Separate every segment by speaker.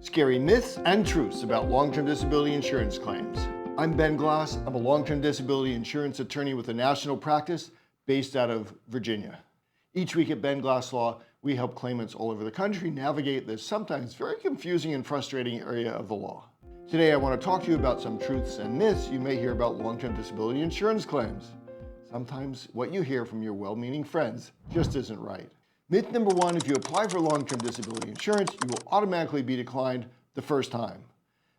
Speaker 1: Scary myths and truths about long-term disability insurance claims. I'm Ben Glass. I'm a long-term disability insurance attorney with a national practice based out of Virginia. Each week at BenGlassLaw, we help claimants all over the country navigate this sometimes very confusing and frustrating area of the law. Today, I want to talk to you about some truths and myths you may hear about long-term disability insurance claims. Sometimes what you hear from your well-meaning friends just isn't right. Myth number one, if you apply for long-term disability insurance, you will automatically be declined the first time.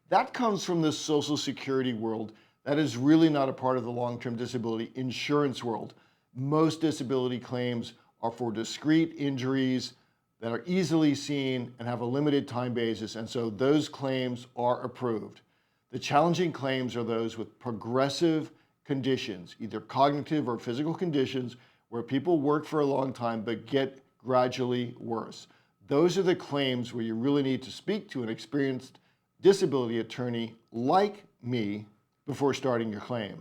Speaker 1: That comes from the Social Security world. That is really not a part of the long-term disability insurance world. Most disability claims are for discrete injuries that are easily seen and have a limited time basis, and so those claims are approved. The challenging claims are those with progressive conditions, either cognitive or physical conditions, where people work for a long time but get gradually worse. Those are the claims where you really need to speak to an experienced disability attorney like me before starting your claim.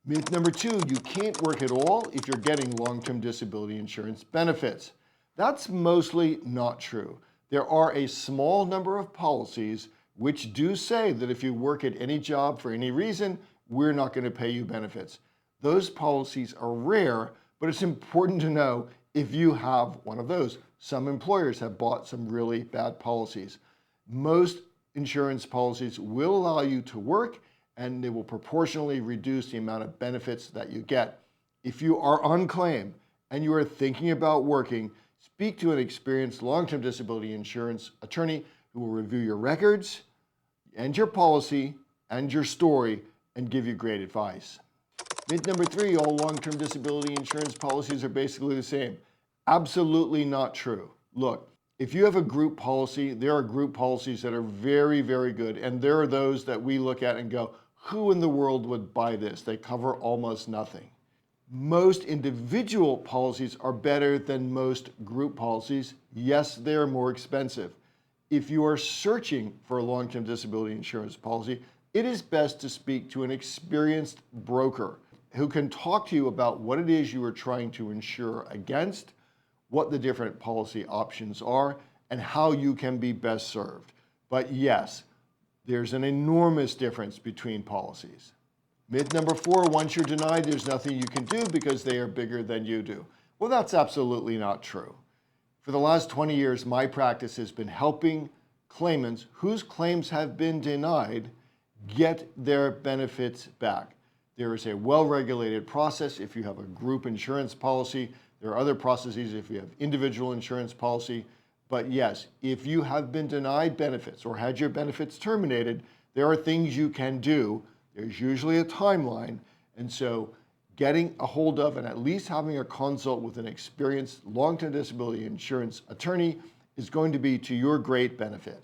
Speaker 1: Myth number two, you can't work at all if you're getting long-term disability insurance benefits. That's mostly not true. There are a small number of policies which do say that if you work at any job for any reason, we're not going to pay you benefits. Those policies are rare, but it's important to know if you have one of those. Some employers have bought some really bad policies. Most insurance policies will allow you to work, and they will proportionally reduce the amount of benefits that you get. If you are on claim and you are thinking about working, speak to an experienced long-term disability insurance attorney who will review your records and your policy and your story and give you great advice. Myth number three, all long-term disability insurance policies are basically the same. Absolutely not true. Look, if you have a group policy, there are group policies that are very, very good, and there are those that we look at and go, who in the world would buy this? They cover almost nothing. Most individual policies are better than most group policies. Yes, they're more expensive. If you are searching for a long-term disability insurance policy, it is best to speak to an experienced broker who can talk to you about what it is you are trying to insure against, what the different policy options are, and how you can be best served. But yes, there's an enormous difference between policies. Myth number four, once you're denied, there's nothing you can do because they are bigger than you do. Well, that's absolutely not true. For the last 20 years, my practice has been helping claimants whose claims have been denied get their benefits back. There is a well-regulated process if you have a group insurance policy. There are other processes if you have individual insurance policy. But yes, if you have been denied benefits or had your benefits terminated, there are things you can do. There's usually a timeline. And so getting a hold of and at least having a consult with an experienced long-term disability insurance attorney is going to be to your great benefit.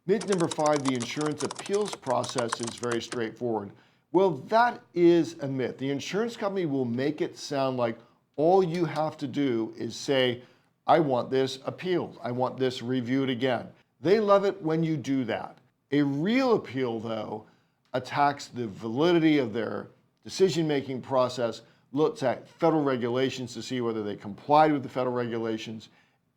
Speaker 1: Myth number five, the insurance appeals process is very straightforward. Well, that is a myth. The insurance company will make it sound like all you have to do is say, I want this appealed. I want this reviewed again. They love it when you do that. A real appeal, though, attacks the validity of their decision-making process, looks at federal regulations to see whether they complied with the federal regulations,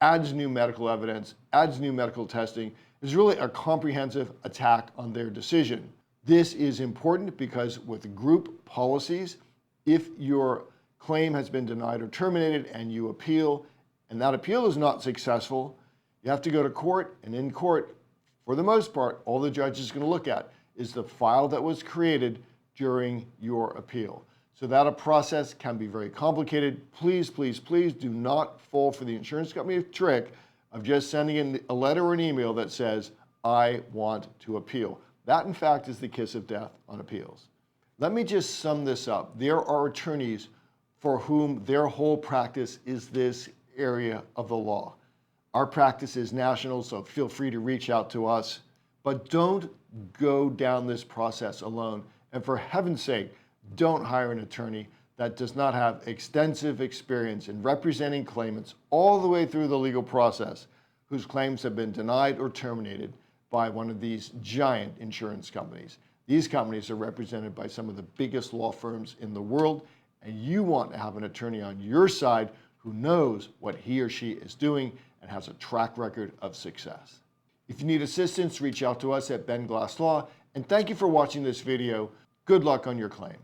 Speaker 1: adds new medical evidence, adds new medical testing. Is really a comprehensive attack on their decision. This is important because with group policies, if your claim has been denied or terminated and you appeal, and that appeal is not successful, you have to go to court, and in court, for the most part, all the judge is going to look at is the file that was created during your appeal. So that process can be very complicated. Please, please, please do not fall for the insurance company trick of just sending in a letter or an email that says, I want to appeal. That, in fact, is the kiss of death on appeals. Let me just sum this up. There are attorneys for whom their whole practice is this area of the law. Our practice is national, so feel free to reach out to us. But don't go down this process alone. And for heaven's sake, don't hire an attorney that does not have extensive experience in representing claimants all the way through the legal process whose claims have been denied or terminated by one of these giant insurance companies. These companies are represented by some of the biggest law firms in the world, and you want to have an attorney on your side who knows what he or she is doing and has a track record of success. If you need assistance, reach out to us at BenGlassLaw, and thank you for watching this video. Good luck on your claim.